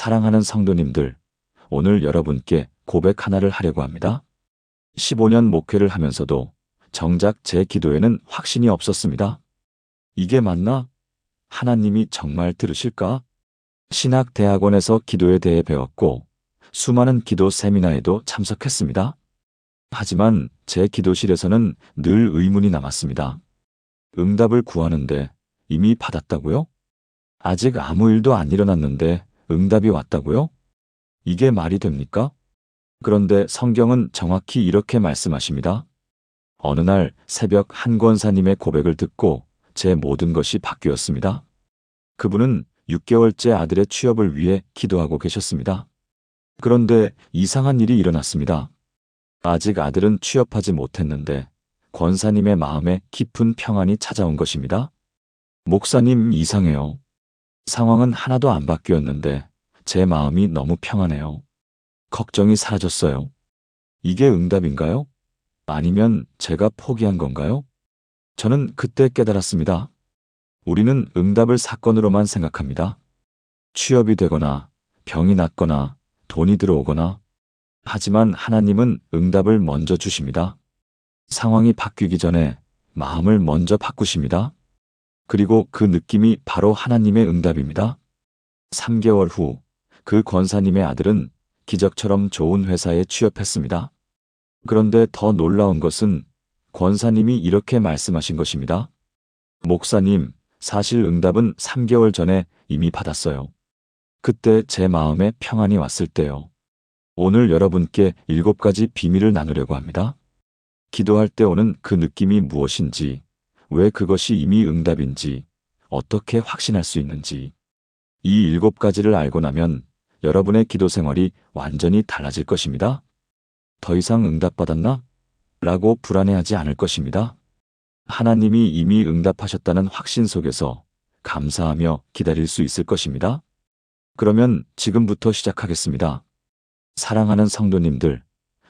사랑하는 성도님들, 오늘 여러분께 고백 하나를 하려고 합니다. 15년 목회를 하면서도 정작 제 기도에는 확신이 없었습니다. 이게 맞나? 하나님이 정말 들으실까? 신학대학원에서 기도에 대해 배웠고 수많은 기도 세미나에도 참석했습니다. 하지만 제 기도실에서는 늘 의문이 남았습니다. 응답을 구하는데 이미 받았다고요? 아직 아무 일도 안 일어났는데 응답이 왔다고요? 이게 말이 됩니까? 그런데 성경은 정확히 이렇게 말씀하십니다. 어느 날 새벽 한 권사님의 고백을 듣고 제 모든 것이 바뀌었습니다. 그분은 6개월째 아들의 취업을 위해 기도하고 계셨습니다. 그런데 이상한 일이 일어났습니다. 아직 아들은 취업하지 못했는데 권사님의 마음에 깊은 평안이 찾아온 것입니다. 목사님, 이상해요. 상황은 하나도 안 바뀌었는데 제 마음이 너무 평안해요. 걱정이 사라졌어요. 이게 응답인가요? 아니면 제가 포기한 건가요? 저는 그때 깨달았습니다. 우리는 응답을 사건으로만 생각합니다. 취업이 되거나 병이 낫거나 돈이 들어오거나. 하지만 하나님은 응답을 먼저 주십니다. 상황이 바뀌기 전에 마음을 먼저 바꾸십니다. 그리고 그 느낌이 바로 하나님의 응답입니다. 3개월 후 그 권사님의 아들은 기적처럼 좋은 회사에 취업했습니다. 그런데 더 놀라운 것은 권사님이 이렇게 말씀하신 것입니다. 목사님, 사실 응답은 3개월 전에 이미 받았어요. 그때 제 마음에 평안이 왔을 때요. 오늘 여러분께 7가지 비밀을 나누려고 합니다. 기도할 때 오는 그 느낌이 무엇인지, 왜 그것이 이미 응답인지, 어떻게 확신할 수 있는지. 이 7가지를 알고 나면 여러분의 기도 생활이 완전히 달라질 것입니다. 더 이상 응답받았나? 라고 불안해하지 않을 것입니다. 하나님이 이미 응답하셨다는 확신 속에서 감사하며 기다릴 수 있을 것입니다. 그러면 지금부터 시작하겠습니다. 사랑하는 성도님들,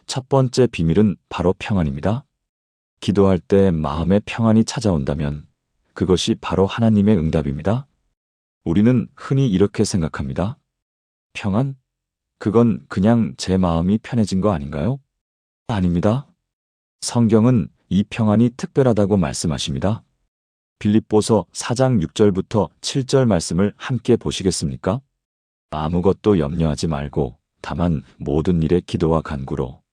첫 번째 비밀은 바로 평안입니다. 기도할 때 마음의 평안이 찾아온다면 그것이 바로 하나님의 응답입니다. 우리는 흔히 이렇게 생각합니다. 평안? 그건 그냥 제 마음이 편해진 거 아닌가요? 아닙니다. 성경은 이 평안이 특별하다고 말씀하십니다. 빌립보서 4장 6절부터 7절 말씀을 함께 보시겠습니까? 아무것도 염려하지 말고 다만 모든 일에 기도와 간구로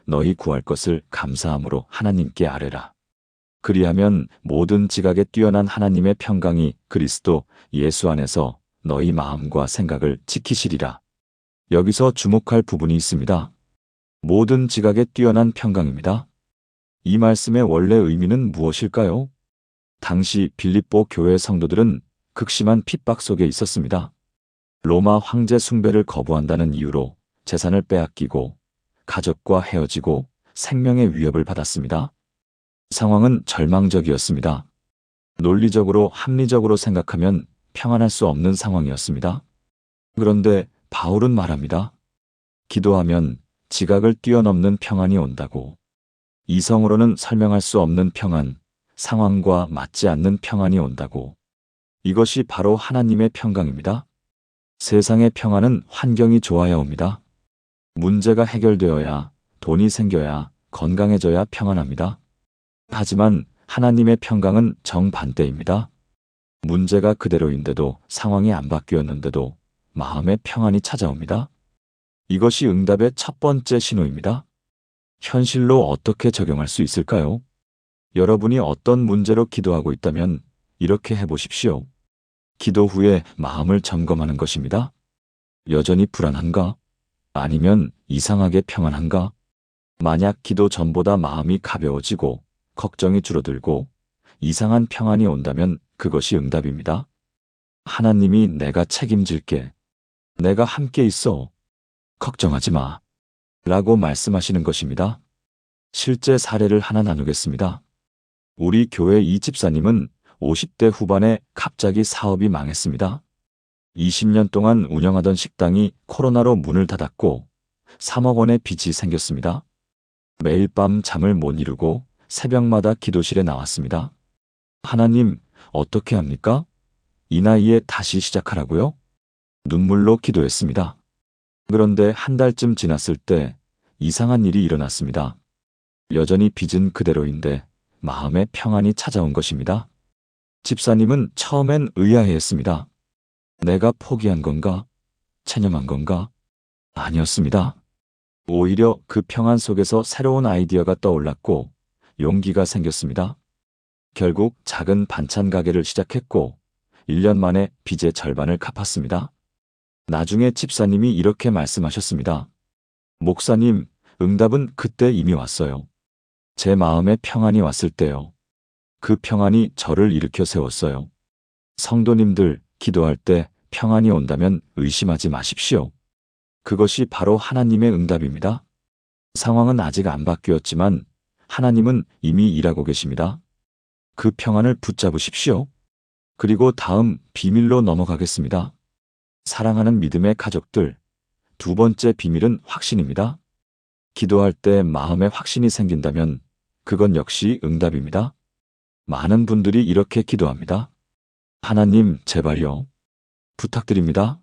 너희 구할 것을 감사함으로 하나님께 아뢰라. 그리하면 모든 지각에 뛰어난 하나님의 평강이 그리스도 예수 안에서 너희 마음과 생각을 지키시리라. 여기서 주목할 부분이 있습니다. 모든 지각에 뛰어난 평강입니다. 이 말씀의 원래 의미는 무엇일까요? 당시 빌립보 교회 성도들은 극심한 핍박 속에 있었습니다. 로마 황제 숭배를 거부한다는 이유로 재산을 빼앗기고 가족과 헤어지고 생명의 위협을 받았습니다. 상황은 절망적이었습니다. 논리적으로 합리적으로 생각하면 평안할 수 없는 상황이었습니다. 그런데 바울은 말합니다. 기도하면 지각을 뛰어넘는 평안이 온다고. 이성으로는 설명할 수 없는 평안, 상황과 맞지 않는 평안이 온다고. 이것이 바로 하나님의 평강입니다. 세상의 평안은 환경이 좋아야 옵니다. 문제가 해결되어야, 돈이 생겨야, 건강해져야 평안합니다. 하지만 하나님의 평강은 정반대입니다. 문제가 그대로인데도 상황이 안 바뀌었는데도 마음의 평안이 찾아옵니다. 이것이 응답의 첫 번째 신호입니다. 현실로 어떻게 적용할 수 있을까요? 여러분이 어떤 문제로 기도하고 있다면 이렇게 해보십시오. 기도 후에 마음을 점검하는 것입니다. 여전히 불안한가? 아니면 이상하게 평안한가? 만약 기도 전보다 마음이 가벼워지고 걱정이 줄어들고 이상한 평안이 온다면 그것이 응답입니다. 하나님이 내가 책임질게. 내가 함께 있어. 걱정하지 마. 라고 말씀하시는 것입니다. 실제 사례를 하나 나누겠습니다. 우리 교회 이 집사님은 50대 후반에 갑자기 사업이 망했습니다. 20년 동안 운영하던 식당이 코로나로 문을 닫았고 3억 원의 빚이 생겼습니다. 매일 밤 잠을 못 이루고 새벽마다 기도실에 나왔습니다. 하나님, 어떻게 합니까? 이 나이에 다시 시작하라고요? 눈물로 기도했습니다. 그런데 한 달쯤 지났을 때 이상한 일이 일어났습니다. 여전히 빚은 그대로인데 마음의 평안이 찾아온 것입니다. 집사님은 처음엔 의아해했습니다. 내가 포기한 건가? 체념한 건가? 아니었습니다. 오히려 그 평안 속에서 새로운 아이디어가 떠올랐고 용기가 생겼습니다. 결국 작은 반찬 가게를 시작했고 1년 만에 빚의 절반을 갚았습니다. 나중에 집사님이 이렇게 말씀하셨습니다. 목사님, 응답은 그때 이미 왔어요. 제 마음에 평안이 왔을 때요. 그 평안이 저를 일으켜 세웠어요. 성도님들, 기도할 때 평안이 온다면 의심하지 마십시오. 그것이 바로 하나님의 응답입니다. 상황은 아직 안 바뀌었지만 하나님은 이미 일하고 계십니다. 그 평안을 붙잡으십시오. 그리고 다음 비밀로 넘어가겠습니다. 사랑하는 믿음의 가족들, 두 번째 비밀은 확신입니다. 기도할 때 마음에 확신이 생긴다면 그건 역시 응답입니다. 많은 분들이 이렇게 기도합니다. 하나님, 제발요. 부탁드립니다.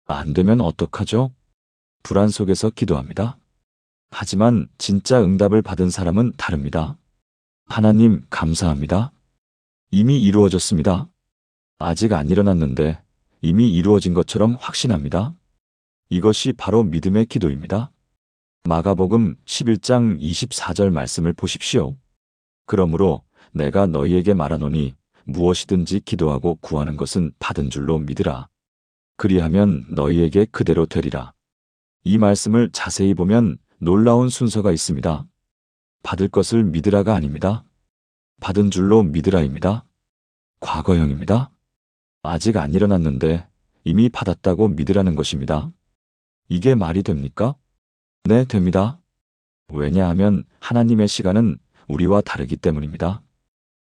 안 되면 어떡하죠? 불안 속에서 기도합니다. 하지만 진짜 응답을 받은 사람은 다릅니다. 하나님, 감사합니다. 이미 이루어졌습니다. 아직 안 일어났는데 이미 이루어진 것처럼 확신합니다. 이것이 바로 믿음의 기도입니다. 마가복음 11장 24절 말씀을 보십시오. 그러므로 내가 너희에게 말하노니 무엇이든지 기도하고 구하는 것은 받은 줄로 믿으라. 그리하면 너희에게 그대로 되리라. 이 말씀을 자세히 보면 놀라운 순서가 있습니다. 받을 것을 믿으라가 아닙니다. 받은 줄로 믿으라입니다. 과거형입니다. 아직 안 일어났는데 이미 받았다고 믿으라는 것입니다. 이게 말이 됩니까? 네, 됩니다. 왜냐하면 하나님의 시간은 우리와 다르기 때문입니다.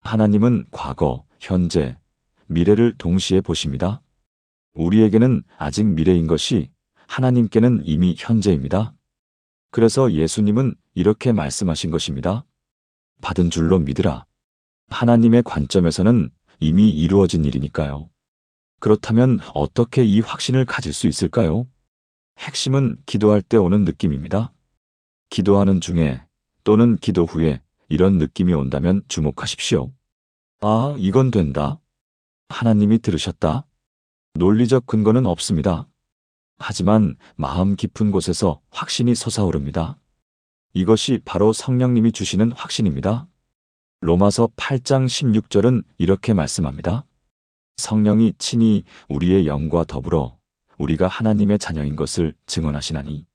하나님은 과거, 현재, 미래를 동시에 보십니다. 우리에게는 아직 미래인 것이 하나님께는 이미 현재입니다. 그래서 예수님은 이렇게 말씀하신 것입니다. 받은 줄로 믿으라. 하나님의 관점에서는 이미 이루어진 일이니까요. 그렇다면 어떻게 이 확신을 가질 수 있을까요? 핵심은 기도할 때 오는 느낌입니다. 기도하는 중에 또는 기도 후에 이런 느낌이 온다면 주목하십시오. 아, 이건 된다. 하나님이 들으셨다. 논리적 근거는 없습니다. 하지만 마음 깊은 곳에서 확신이 솟아오릅니다. 이것이 바로 성령님이 주시는 확신입니다. 로마서 8장 16절은 이렇게 말씀합니다. 성령이 친히 우리의 영과 더불어 우리가 하나님의 자녀인 것을 증언하시나니.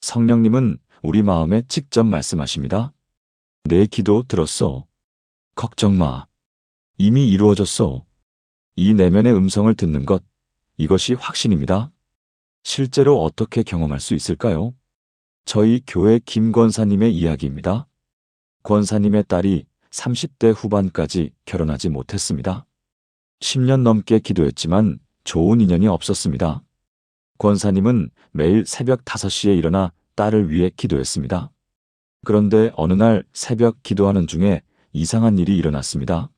성령님은 우리 마음에 직접 말씀하십니다. 내 기도 들었어. 걱정 마. 이미 이루어졌어. 이 내면의 음성을 듣는 것, 이것이 확신입니다. 실제로 어떻게 경험할 수 있을까요? 저희 교회 김 권사님의 이야기입니다. 권사님의 딸이 30대 후반까지 결혼하지 못했습니다. 10년 넘게 기도했지만 좋은 인연이 없었습니다. 권사님은 매일 새벽 5시에 일어나 딸을 위해 기도했습니다. 그런데 어느 날 새벽 기도하는 중에 이상한 일이 일어났습니다.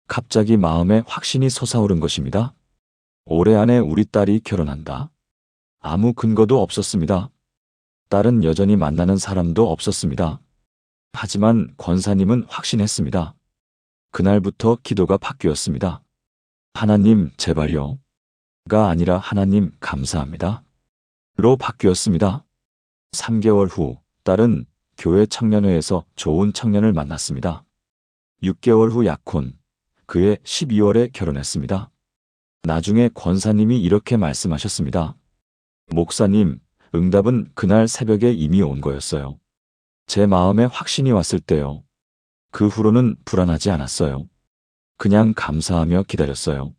갑자기 마음에 확신이 솟아오른 것입니다. 올해 안에 우리 딸이 결혼한다. 아무 근거도 없었습니다. 딸은 여전히 만나는 사람도 없었습니다. 하지만 권사님은 확신했습니다. 그날부터 기도가 바뀌었습니다. 하나님, 제발요. 가 아니라 하나님, 감사합니다. 로 바뀌었습니다. 3개월 후 딸은 교회 청년회에서 좋은 청년을 만났습니다. 6개월 후 약혼, 그해 12월에 결혼했습니다. 나중에 권사님이 이렇게 말씀하셨습니다. 목사님, 응답은 그날 새벽에 이미 온 거였어요. 제 마음에 확신이 왔을 때요. 그 후로는 불안하지 않았어요. 그냥 감사하며 기다렸어요.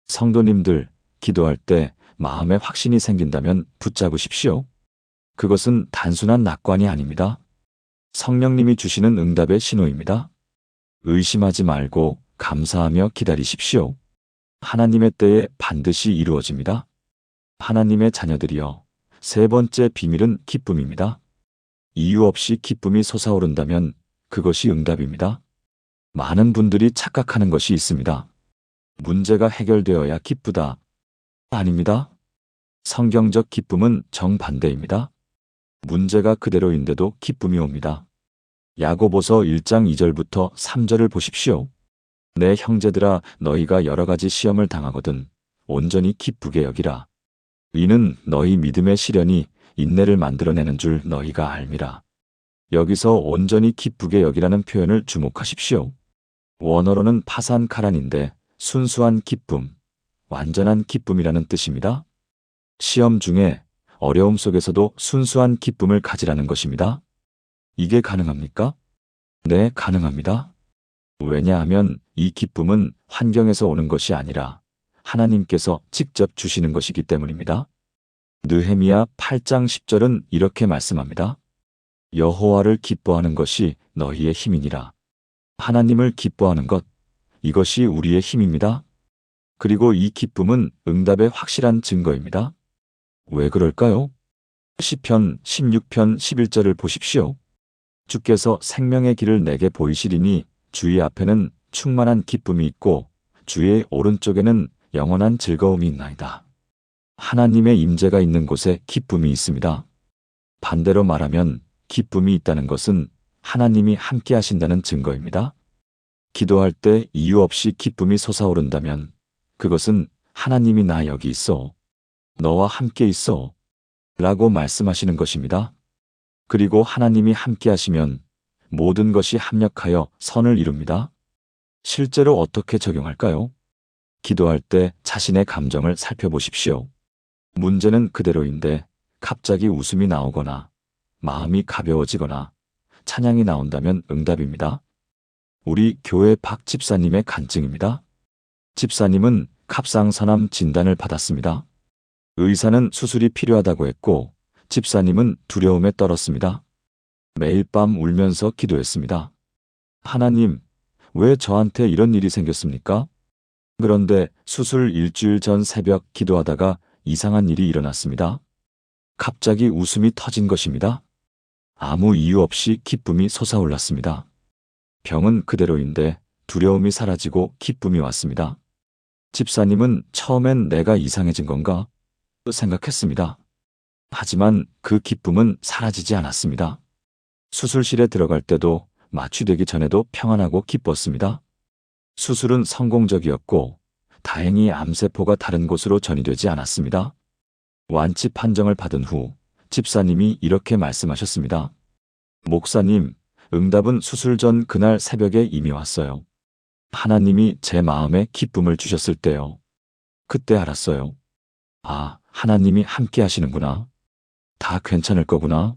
성도님들, 기도할 때 마음에 확신이 생긴다면 붙잡으십시오. 그것은 단순한 낙관이 아닙니다. 성령님이 주시는 응답의 신호입니다. 의심하지 말고 감사하며 기다리십시오. 하나님의 때에 반드시 이루어집니다. 하나님의 자녀들이여, 세 번째 비밀은 기쁨입니다. 이유 없이 기쁨이 솟아오른다면 그것이 응답입니다. 많은 분들이 착각하는 것이 있습니다. 문제가 해결되어야 기쁘다. 아닙니다. 성경적 기쁨은 정반대입니다. 문제가 그대로인데도 기쁨이 옵니다. 야고보서 1장 2절부터 3절을 보십시오. 내 형제들아, 너희가 여러 가지 시험을 당하거든 온전히 기쁘게 여기라. 이는 너희 믿음의 시련이 인내를 만들어내는 줄 너희가 알미라. 여기서 온전히 기쁘게 여기라는 표현을 주목하십시오. 원어로는 파산 카란인데 순수한 기쁨, 완전한 기쁨이라는 뜻입니다. 시험 중에 어려움 속에서도 순수한 기쁨을 가지라는 것입니다. 이게 가능합니까? 네, 가능합니다. 왜냐하면 이 기쁨은 환경에서 오는 것이 아니라 하나님께서 직접 주시는 것이기 때문입니다. 느헤미야 8장 10절은 이렇게 말씀합니다. 여호와를 기뻐하는 것이 너희의 힘이니라. 하나님을 기뻐하는 것, 이것이 우리의 힘입니다. 그리고 이 기쁨은 응답의 확실한 증거입니다. 왜 그럴까요? 시편 16편 11절을 보십시오. 주께서 생명의 길을 내게 보이시리니 주의 앞에는 충만한 기쁨이 있고 주의 오른쪽에는 영원한 즐거움이 있나이다. 하나님의 임재가 있는 곳에 기쁨이 있습니다. 반대로 말하면 기쁨이 있다는 것은 하나님이 함께 하신다는 증거입니다. 기도할 때 이유 없이 기쁨이 솟아오른다면 그것은 하나님이 나 여기 있어, 너와 함께 있어 라고 말씀하시는 것입니다. 그리고 하나님이 함께 하시면 모든 것이 합력하여 선을 이룹니다. 실제로 어떻게 적용할까요? 기도할 때 자신의 감정을 살펴보십시오. 문제는 그대로인데 갑자기 웃음이 나오거나 마음이 가벼워지거나 찬양이 나온다면 응답입니다. 우리 교회 박 집사님의 간증입니다. 집사님은 갑상선암 진단을 받았습니다. 의사는 수술이 필요하다고 했고 집사님은 두려움에 떨었습니다. 매일 밤 울면서 기도했습니다. 하나님, 왜 저한테 이런 일이 생겼습니까? 그런데 수술 일주일 전 새벽 기도하다가 이상한 일이 일어났습니다. 갑자기 웃음이 터진 것입니다. 아무 이유 없이 기쁨이 솟아올랐습니다. 병은 그대로인데 두려움이 사라지고 기쁨이 왔습니다. 집사님은 처음엔 내가 이상해진 건가 생각했습니다. 하지만 그 기쁨은 사라지지 않았습니다. 수술실에 들어갈 때도 마취되기 전에도 평안하고 기뻤습니다. 수술은 성공적이었고 다행히 암세포가 다른 곳으로 전이되지 않았습니다. 완치 판정을 받은 후 집사님이 이렇게 말씀하셨습니다. 목사님, 응답은 수술 전 그날 새벽에 이미 왔어요. 하나님이 제 마음에 기쁨을 주셨을 때요. 그때 알았어요. 아, 하나님이 함께 하시는구나. 다 괜찮을 거구나.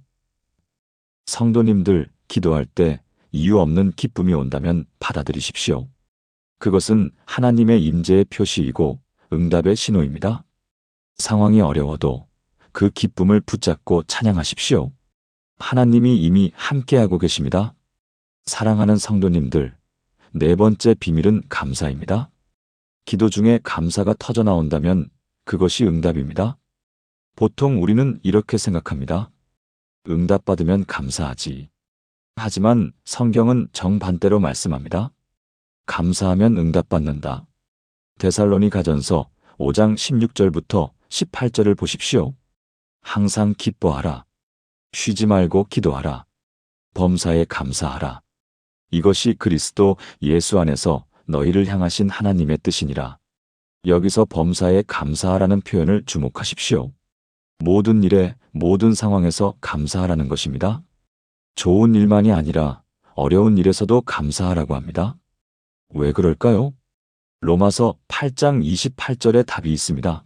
성도님들, 기도할 때 이유 없는 기쁨이 온다면 받아들이십시오. 그것은 하나님의 임재의 표시이고 응답의 신호입니다. 상황이 어려워도 그 기쁨을 붙잡고 찬양하십시오. 하나님이 이미 함께하고 계십니다. 사랑하는 성도님들, 네 번째 비밀은 감사입니다. 기도 중에 감사가 터져 나온다면 그것이 응답입니다. 보통 우리는 이렇게 생각합니다. 응답받으면 감사하지. 하지만 성경은 정반대로 말씀합니다. 감사하면 응답받는다. 데살로니가전서 5장 16절부터 18절을 보십시오. 항상 기뻐하라. 쉬지 말고 기도하라. 범사에 감사하라. 이것이 그리스도 예수 안에서 너희를 향하신 하나님의 뜻이니라. 여기서 범사에 감사하라는 표현을 주목하십시오. 모든 일에, 모든 상황에서 감사하라는 것입니다. 좋은 일만이 아니라 어려운 일에서도 감사하라고 합니다. 왜 그럴까요? 로마서 8장 28절에 답이 있습니다.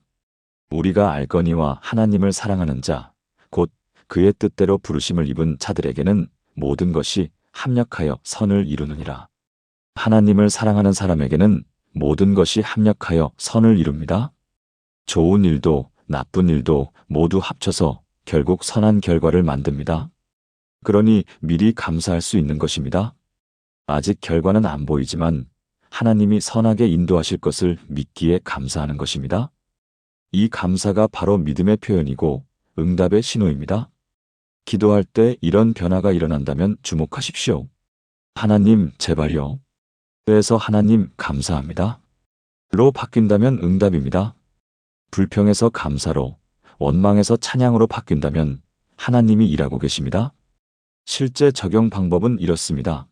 우리가 알거니와 하나님을 사랑하는 자, 곧 그의 뜻대로 부르심을 입은 자들에게는 모든 것이 합력하여 선을 이루느니라. 하나님을 사랑하는 사람에게는 모든 것이 합력하여 선을 이룹니다. 좋은 일도 나쁜 일도 모두 합쳐서 결국 선한 결과를 만듭니다. 그러니 미리 감사할 수 있는 것입니다. 아직 결과는 안 보이지만 하나님이 선하게 인도하실 것을 믿기에 감사하는 것입니다. 이 감사가 바로 믿음의 표현이고 응답의 신호입니다. 기도할 때 이런 변화가 일어난다면 주목하십시오. 하나님, 제발요. 그래서 하나님, 감사합니다. 로 바뀐다면 응답입니다. 불평에서 감사로, 원망에서 찬양으로 바뀐다면 하나님이 일하고 계십니다. 실제 적용 방법은 이렇습니다.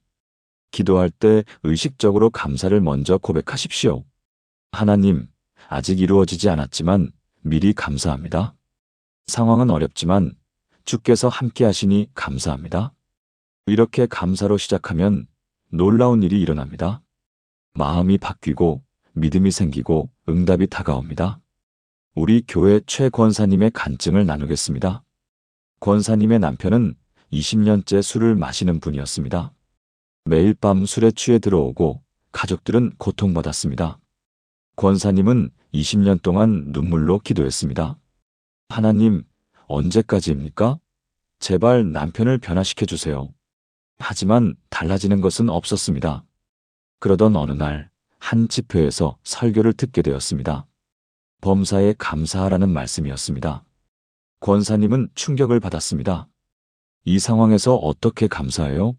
기도할 때 의식적으로 감사를 먼저 고백하십시오. 하나님, 아직 이루어지지 않았지만 미리 감사합니다. 상황은 어렵지만 주께서 함께 하시니 감사합니다. 이렇게 감사로 시작하면 놀라운 일이 일어납니다. 마음이 바뀌고 믿음이 생기고 응답이 다가옵니다. 우리 교회 최 권사님의 간증을 나누겠습니다. 권사님의 남편은 20년째 술을 마시는 분이었습니다. 매일 밤 술에 취해 들어오고 가족들은 고통받았습니다. 권사님은 20년 동안 눈물로 기도했습니다. 하나님, 언제까지입니까? 제발 남편을 변화시켜 주세요. 하지만 달라지는 것은 없었습니다. 그러던 어느 날 한 집회에서 설교를 듣게 되었습니다. 범사에 감사하라는 말씀이었습니다. 권사님은 충격을 받았습니다. 이 상황에서 어떻게 감사해요?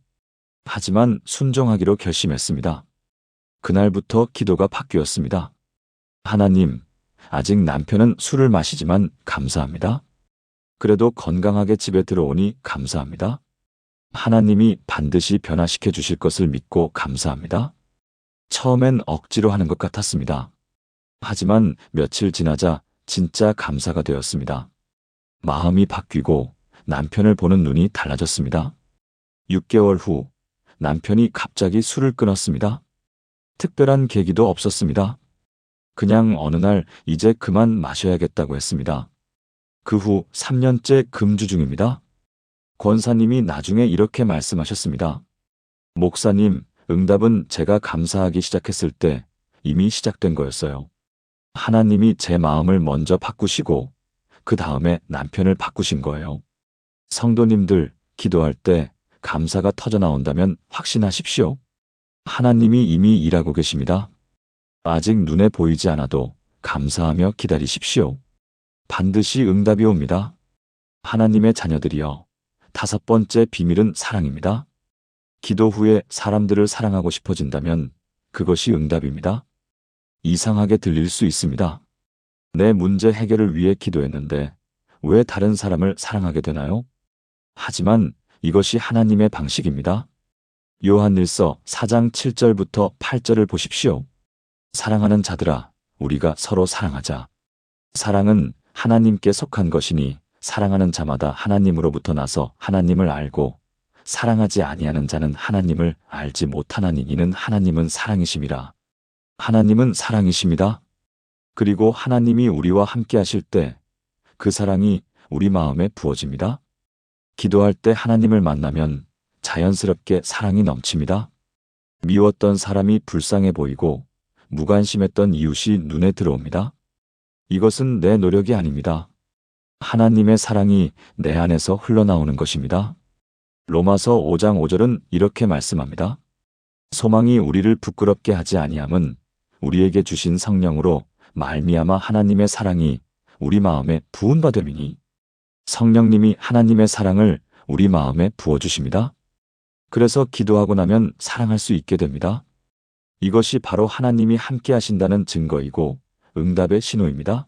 하지만 순종하기로 결심했습니다. 그날부터 기도가 바뀌었습니다. 하나님, 아직 남편은 술을 마시지만 감사합니다. 그래도 건강하게 집에 들어오니 감사합니다. 하나님이 반드시 변화시켜 주실 것을 믿고 감사합니다. 처음엔 억지로 하는 것 같았습니다. 하지만 며칠 지나자 진짜 감사가 되었습니다. 마음이 바뀌고 남편을 보는 눈이 달라졌습니다. 6개월 후 남편이 갑자기 술을 끊었습니다. 특별한 계기도 없었습니다. 그냥 어느 날 이제 그만 마셔야겠다고 했습니다. 그 후 3년째 금주 중입니다. 권사님이 나중에 이렇게 말씀하셨습니다. 목사님, 응답은 제가 감사하기 시작했을 때 이미 시작된 거였어요. 하나님이 제 마음을 먼저 바꾸시고 그 다음에 남편을 바꾸신 거예요. 성도님들, 기도할 때 감사가 터져나온다면 확신하십시오. 하나님이 이미 일하고 계십니다. 아직 눈에 보이지 않아도 감사하며 기다리십시오. 반드시 응답이 옵니다. 하나님의 자녀들이여, 5번째 비밀은 사랑입니다. 기도 후에 사람들을 사랑하고 싶어진다면 그것이 응답입니다. 이상하게 들릴 수 있습니다. 내 문제 해결을 위해 기도했는데 왜 다른 사람을 사랑하게 되나요? 하지만 이것이 하나님의 방식입니다. 요한일서 4장 7절부터 8절을 보십시오. 사랑하는 자들아, 우리가 서로 사랑하자. 사랑은 하나님께 속한 것이니 사랑하는 자마다 하나님으로부터 나서 하나님을 알고 사랑하지 아니하는 자는 하나님을 알지 못하나니 이는 하나님은 사랑이심이라. 하나님은 사랑이십니다. 그리고 하나님이 우리와 함께 하실 때 그 사랑이 우리 마음에 부어집니다. 기도할 때 하나님을 만나면 자연스럽게 사랑이 넘칩니다. 미웠던 사람이 불쌍해 보이고 무관심했던 이웃이 눈에 들어옵니다. 이것은 내 노력이 아닙니다. 하나님의 사랑이 내 안에서 흘러나오는 것입니다. 로마서 5장 5절은 이렇게 말씀합니다. 소망이 우리를 부끄럽게 하지 아니함은 우리에게 주신 성령으로 말미암아 하나님의 사랑이 우리 마음에 부은 바 됨이니. 성령님이 하나님의 사랑을 우리 마음에 부어주십니다. 그래서 기도하고 나면 사랑할 수 있게 됩니다. 이것이 바로 하나님이 함께 하신다는 증거이고 응답의 신호입니다.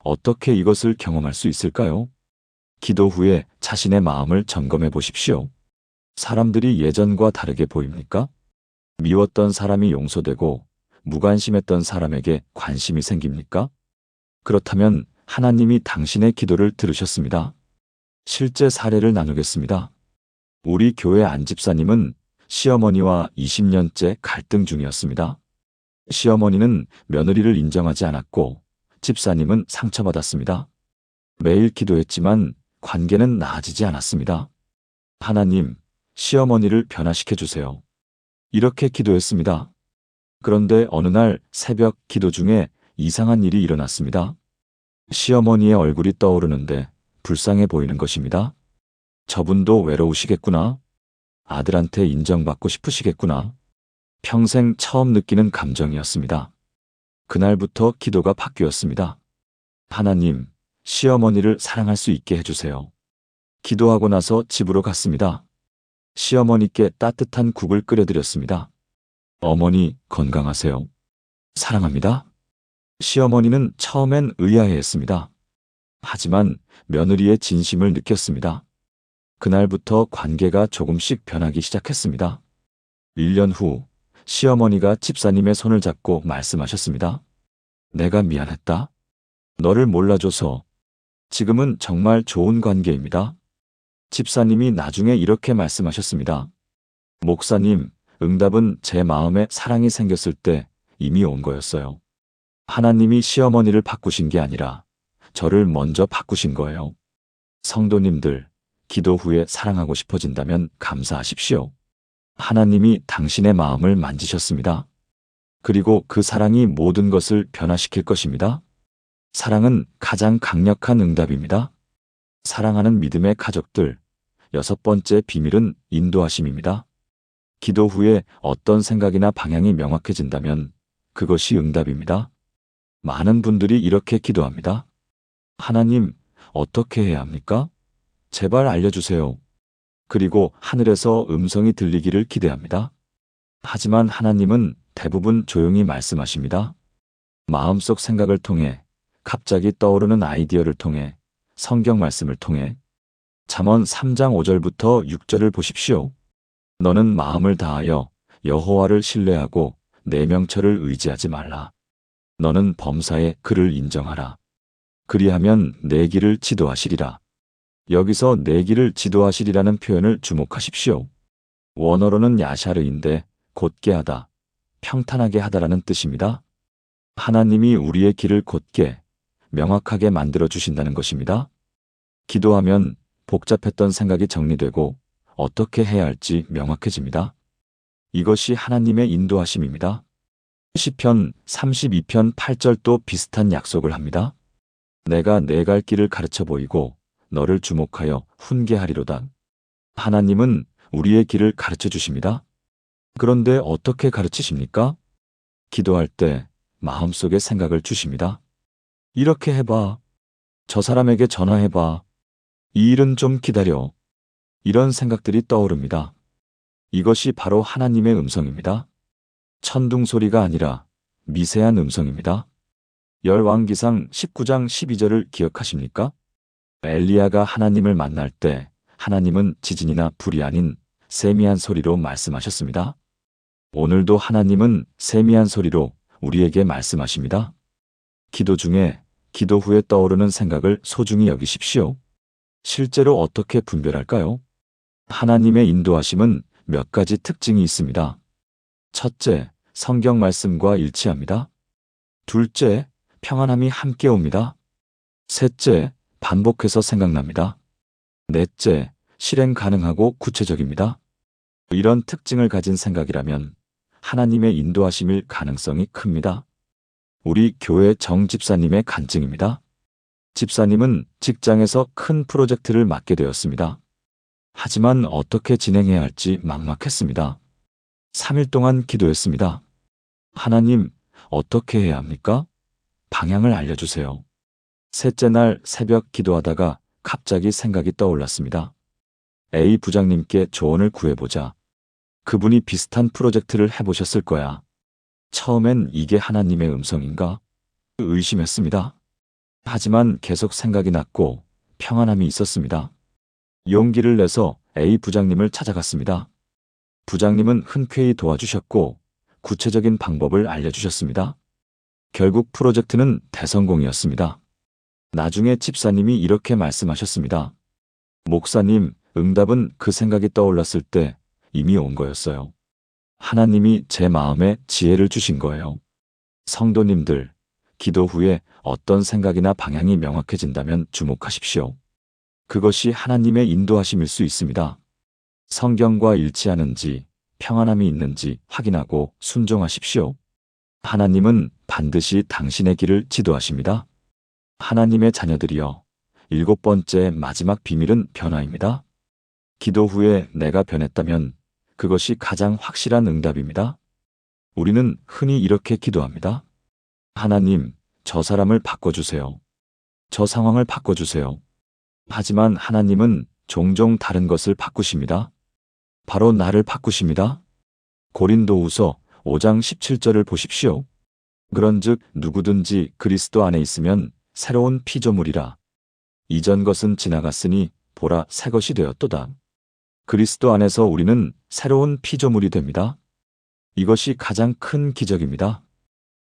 어떻게 이것을 경험할 수 있을까요? 기도 후에 자신의 마음을 점검해 보십시오. 사람들이 예전과 다르게 보입니까? 미웠던 사람이 용서되고 무관심했던 사람에게 관심이 생깁니까? 그렇다면 하나님이 당신의 기도를 들으셨습니다. 실제 사례를 나누겠습니다. 우리 교회 안집사님은 시어머니와 20년째 갈등 중이었습니다. 시어머니는 며느리를 인정하지 않았고 집사님은 상처받았습니다. 매일 기도했지만 관계는 나아지지 않았습니다. 하나님, 시어머니를 변화시켜 주세요. 이렇게 기도했습니다. 그런데 어느 날 새벽 기도 중에 이상한 일이 일어났습니다. 시어머니의 얼굴이 떠오르는데 불쌍해 보이는 것입니다. 저분도 외로우시겠구나. 아들한테 인정받고 싶으시겠구나. 평생 처음 느끼는 감정이었습니다. 그날부터 기도가 바뀌었습니다. 하나님, 시어머니를 사랑할 수 있게 해주세요. 기도하고 나서 집으로 갔습니다. 시어머니께 따뜻한 국을 끓여드렸습니다. 어머니, 건강하세요. 사랑합니다. 시어머니는 처음엔 의아해했습니다. 하지만 며느리의 진심을 느꼈습니다. 그날부터 관계가 조금씩 변하기 시작했습니다. 1년 후 시어머니가 집사님의 손을 잡고 말씀하셨습니다. 내가 미안했다. 너를 몰라줘서. 지금은 정말 좋은 관계입니다. 집사님이 나중에 이렇게 말씀하셨습니다. 목사님, 응답은 제 마음에 사랑이 생겼을 때 이미 온 거였어요. 하나님이 시어머니를 바꾸신 게 아니라 저를 먼저 바꾸신 거예요. 성도님들, 기도 후에 사랑하고 싶어진다면 감사하십시오. 하나님이 당신의 마음을 만지셨습니다. 그리고 그 사랑이 모든 것을 변화시킬 것입니다. 사랑은 가장 강력한 응답입니다. 사랑하는 믿음의 가족들, 6번째 비밀은 인도하심입니다. 기도 후에 어떤 생각이나 방향이 명확해진다면 그것이 응답입니다. 많은 분들이 이렇게 기도합니다. 하나님, 어떻게 해야 합니까? 제발 알려주세요. 그리고 하늘에서 음성이 들리기를 기대합니다. 하지만 하나님은 대부분 조용히 말씀하십니다. 마음속 생각을 통해, 갑자기 떠오르는 아이디어를 통해, 성경 말씀을 통해. 잠언 3장 5절부터 6절을 보십시오. 너는 마음을 다하여 여호와를 신뢰하고 내 명철을 의지하지 말라. 너는 범사에 그를 인정하라. 그리하면 내 길을 지도하시리라. 여기서 내 길을 지도하시리라는 표현을 주목하십시오. 원어로는 야샤르인데 곧게 하다, 평탄하게 하다라는 뜻입니다. 하나님이 우리의 길을 곧게, 명확하게 만들어 주신다는 것입니다. 기도하면 복잡했던 생각이 정리되고 어떻게 해야 할지 명확해집니다. 이것이 하나님의 인도하심입니다. 시편 32편 8절도 비슷한 약속을 합니다. 내가 내 갈 길을 가르쳐 보이고 너를 주목하여 훈계하리로다. 하나님은 우리의 길을 가르쳐 주십니다. 그런데 어떻게 가르치십니까? 기도할 때 마음속에 생각을 주십니다. 이렇게 해봐. 저 사람에게 전화해봐. 이 일은 좀 기다려. 이런 생각들이 떠오릅니다. 이것이 바로 하나님의 음성입니다. 천둥 소리가 아니라 미세한 음성입니다. 열왕기상 19장 12절을 기억하십니까? 엘리야가 하나님을 만날 때 하나님은 지진이나 불이 아닌 세미한 소리로 말씀하셨습니다. 오늘도 하나님은 세미한 소리로 우리에게 말씀하십니다. 기도 중에, 기도 후에 떠오르는 생각을 소중히 여기십시오. 실제로 어떻게 분별할까요? 하나님의 인도하심은 몇 가지 특징이 있습니다. 첫째, 성경 말씀과 일치합니다. 둘째, 평안함이 함께 옵니다. 셋째, 반복해서 생각납니다. 넷째, 실행 가능하고 구체적입니다. 이런 특징을 가진 생각이라면 하나님의 인도하심일 가능성이 큽니다. 우리 교회 정 집사님의 간증입니다. 집사님은 직장에서 큰 프로젝트를 맡게 되었습니다. 하지만 어떻게 진행해야 할지 막막했습니다. 3일 동안 기도했습니다. 하나님, 어떻게 해야 합니까? 방향을 알려주세요. 셋째 날 새벽 기도하다가 갑자기 생각이 떠올랐습니다. A 부장님께 조언을 구해보자. 그분이 비슷한 프로젝트를 해보셨을 거야. 처음엔 이게 하나님의 음성인가? 의심했습니다. 하지만 계속 생각이 났고 평안함이 있었습니다. 용기를 내서 A 부장님을 찾아갔습니다. 부장님은 흔쾌히 도와주셨고 구체적인 방법을 알려주셨습니다. 결국 프로젝트는 대성공이었습니다. 나중에 집사님이 이렇게 말씀하셨습니다. 목사님, 응답은 그 생각이 떠올랐을 때 이미 온 거였어요. 하나님이 제 마음에 지혜를 주신 거예요. 성도님들, 기도 후에 어떤 생각이나 방향이 명확해진다면 주목하십시오. 그것이 하나님의 인도하심일 수 있습니다. 성경과 일치하는지, 평안함이 있는지 확인하고 순종하십시오. 하나님은 반드시 당신의 길을 지도하십니다. 하나님의 자녀들이여, 7번째 마지막 비밀은 변화입니다. 기도 후에 내가 변했다면 그것이 가장 확실한 응답입니다. 우리는 흔히 이렇게 기도합니다. 하나님, 저 사람을 바꿔주세요. 저 상황을 바꿔주세요. 하지만 하나님은 종종 다른 것을 바꾸십니다. 바로 나를 바꾸십니다. 고린도후서 5장 17절을 보십시오. 그런즉 누구든지 그리스도 안에 있으면 새로운 피조물이라. 이전 것은 지나갔으니 보라 새 것이 되었도다. 그리스도 안에서 우리는 새로운 피조물이 됩니다. 이것이 가장 큰 기적입니다.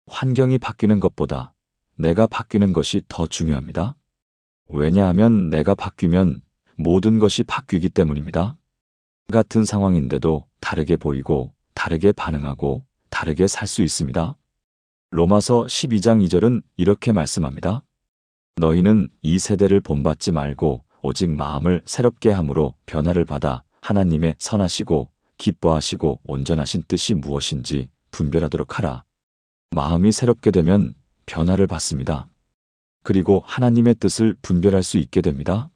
환경이 바뀌는 것보다 내가 바뀌는 것이 더 중요합니다. 왜냐하면 내가 바뀌면 모든 것이 바뀌기 때문입니다. 같은 상황인데도 다르게 보이고 다르게 반응하고 다르게 살 수 있습니다. 로마서 12장 2절은 이렇게 말씀합니다. 너희는 이 세대를 본받지 말고 오직 마음을 새롭게 함으로 변화를 받아 하나님의 선하시고 기뻐하시고 온전하신 뜻이 무엇인지 분별하도록 하라. 마음이 새롭게 되면 변화를 받습니다. 그리고 하나님의 뜻을 분별할 수 있게 됩니다.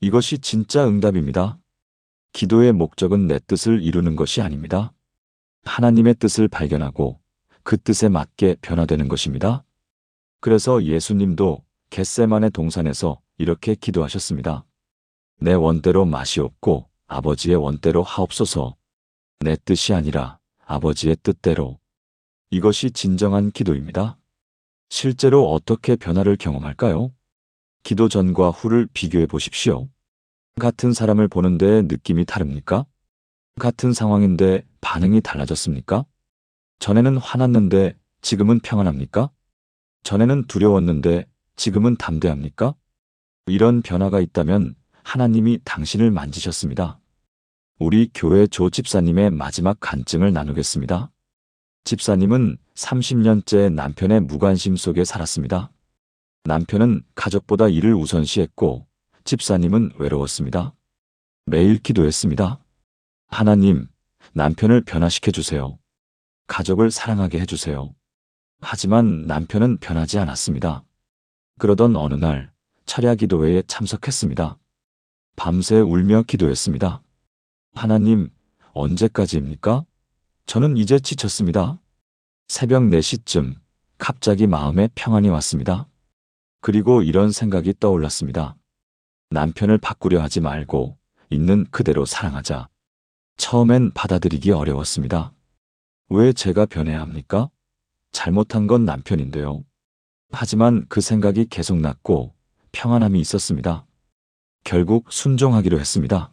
이것이 진짜 응답입니다. 기도의 목적은 내 뜻을 이루는 것이 아닙니다. 하나님의 뜻을 발견하고 그 뜻에 맞게 변화되는 것입니다. 그래서 예수님도 겟세마네 동산에서 이렇게 기도하셨습니다. 내 원대로 마시옵고 아버지의 원대로 하옵소서. 내 뜻이 아니라 아버지의 뜻대로. 이것이 진정한 기도입니다. 실제로 어떻게 변화를 경험할까요? 기도 전과 후를 비교해 보십시오. 같은 사람을 보는데 느낌이 다릅니까? 같은 상황인데 반응이 달라졌습니까? 전에는 화났는데 지금은 평안합니까? 전에는 두려웠는데 지금은 담대합니까? 이런 변화가 있다면 하나님이 당신을 만지셨습니다. 우리 교회 조 집사님의 마지막 간증을 나누겠습니다. 집사님은 30년째 남편의 무관심 속에 살았습니다. 남편은 가족보다 일을 우선시했고 집사님은 외로웠습니다. 매일 기도했습니다. 하나님, 남편을 변화시켜 주세요. 가족을 사랑하게 해주세요. 하지만 남편은 변하지 않았습니다. 그러던 어느 날 철야 기도회에 참석했습니다. 밤새 울며 기도했습니다. 하나님, 언제까지입니까? 저는 이제 지쳤습니다. 새벽 4시쯤 갑자기 마음에 평안이 왔습니다. 그리고 이런 생각이 떠올랐습니다. 남편을 바꾸려 하지 말고 있는 그대로 사랑하자. 처음엔 받아들이기 어려웠습니다. 왜 제가 변해야 합니까? 잘못한 건 남편인데요. 하지만 그 생각이 계속 났고 평안함이 있었습니다. 결국 순종하기로 했습니다.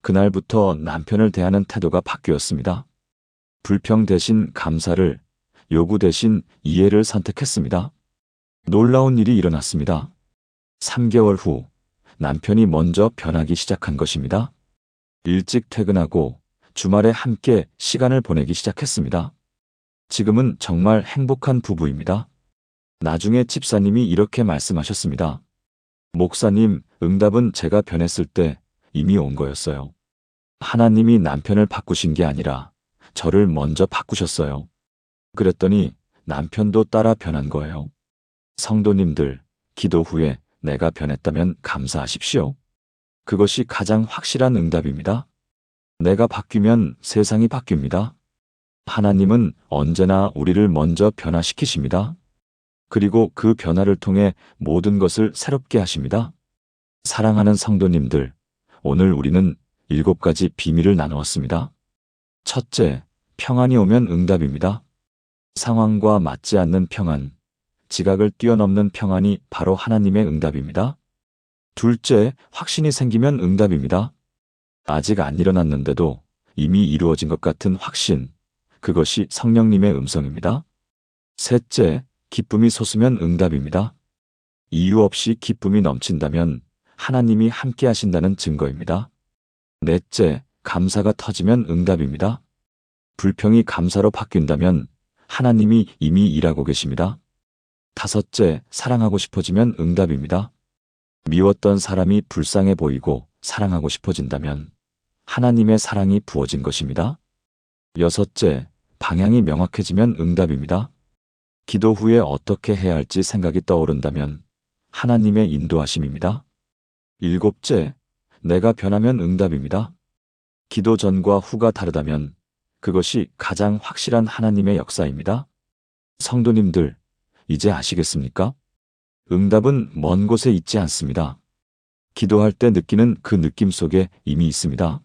그날부터 남편을 대하는 태도가 바뀌었습니다. 불평 대신 감사를, 요구 대신 이해를 선택했습니다. 놀라운 일이 일어났습니다. 3개월 후 남편이 먼저 변하기 시작한 것입니다. 일찍 퇴근하고 주말에 함께 시간을 보내기 시작했습니다. 지금은 정말 행복한 부부입니다. 나중에 집사님이 이렇게 말씀하셨습니다. 목사님, 응답은 제가 변했을 때 이미 온 거였어요. 하나님이 남편을 바꾸신 게 아니라 저를 먼저 바꾸셨어요. 그랬더니 남편도 따라 변한 거예요. 성도님들, 기도 후에 내가 변했다면 감사하십시오. 그것이 가장 확실한 응답입니다. 내가 바뀌면 세상이 바뀝니다. 하나님은 언제나 우리를 먼저 변화시키십니다. 그리고 그 변화를 통해 모든 것을 새롭게 하십니다. 사랑하는 성도님들, 오늘 우리는 7가지 비밀을 나누었습니다. 첫째, 평안이 오면 응답입니다. 상황과 맞지 않는 평안, 지각을 뛰어넘는 평안이 바로 하나님의 응답입니다. 둘째, 확신이 생기면 응답입니다. 아직 안 일어났는데도 이미 이루어진 것 같은 확신, 그것이 성령님의 음성입니다. 셋째, 기쁨이 솟으면 응답입니다. 이유 없이 기쁨이 넘친다면 하나님이 함께 하신다는 증거입니다. 넷째, 감사가 터지면 응답입니다. 불평이 감사로 바뀐다면 하나님이 이미 일하고 계십니다. 다섯째, 사랑하고 싶어지면 응답입니다. 미웠던 사람이 불쌍해 보이고 사랑하고 싶어진다면 하나님의 사랑이 부어진 것입니다. 여섯째, 방향이 명확해지면 응답입니다. 기도 후에 어떻게 해야 할지 생각이 떠오른다면 하나님의 인도하심입니다. 일곱째, 내가 변하면 응답입니다. 기도 전과 후가 다르다면 그것이 가장 확실한 하나님의 역사입니다. 성도님들, 이제 아시겠습니까? 응답은 먼 곳에 있지 않습니다. 기도할 때 느끼는 그 느낌 속에 이미 있습니다.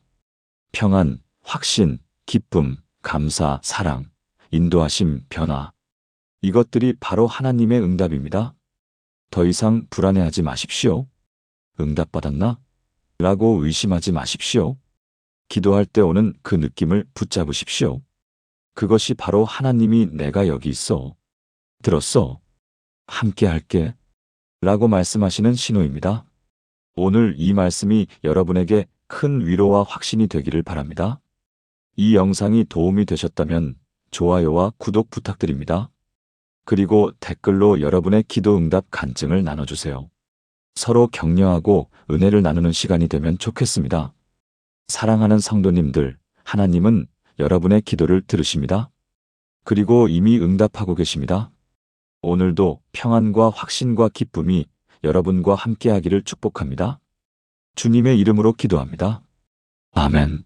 평안, 확신, 기쁨, 감사, 사랑, 인도하심, 변화. 이것들이 바로 하나님의 응답입니다. 더 이상 불안해하지 마십시오. 응답받았나? 라고 의심하지 마십시오. 기도할 때 오는 그 느낌을 붙잡으십시오. 그것이 바로 하나님이 내가 여기 있어. 들었어. 함께 할게. 라고 말씀하시는 신호입니다. 오늘 이 말씀이 여러분에게 큰 위로와 확신이 되기를 바랍니다. 이 영상이 도움이 되셨다면 좋아요와 구독 부탁드립니다. 그리고 댓글로 여러분의 기도 응답 간증을 나눠주세요. 서로 격려하고 은혜를 나누는 시간이 되면 좋겠습니다. 사랑하는 성도님들, 하나님은 여러분의 기도를 들으십니다. 그리고 이미 응답하고 계십니다. 오늘도 평안과 확신과 기쁨이 여러분과 함께하기를 축복합니다. 주님의 이름으로 기도합니다. 아멘.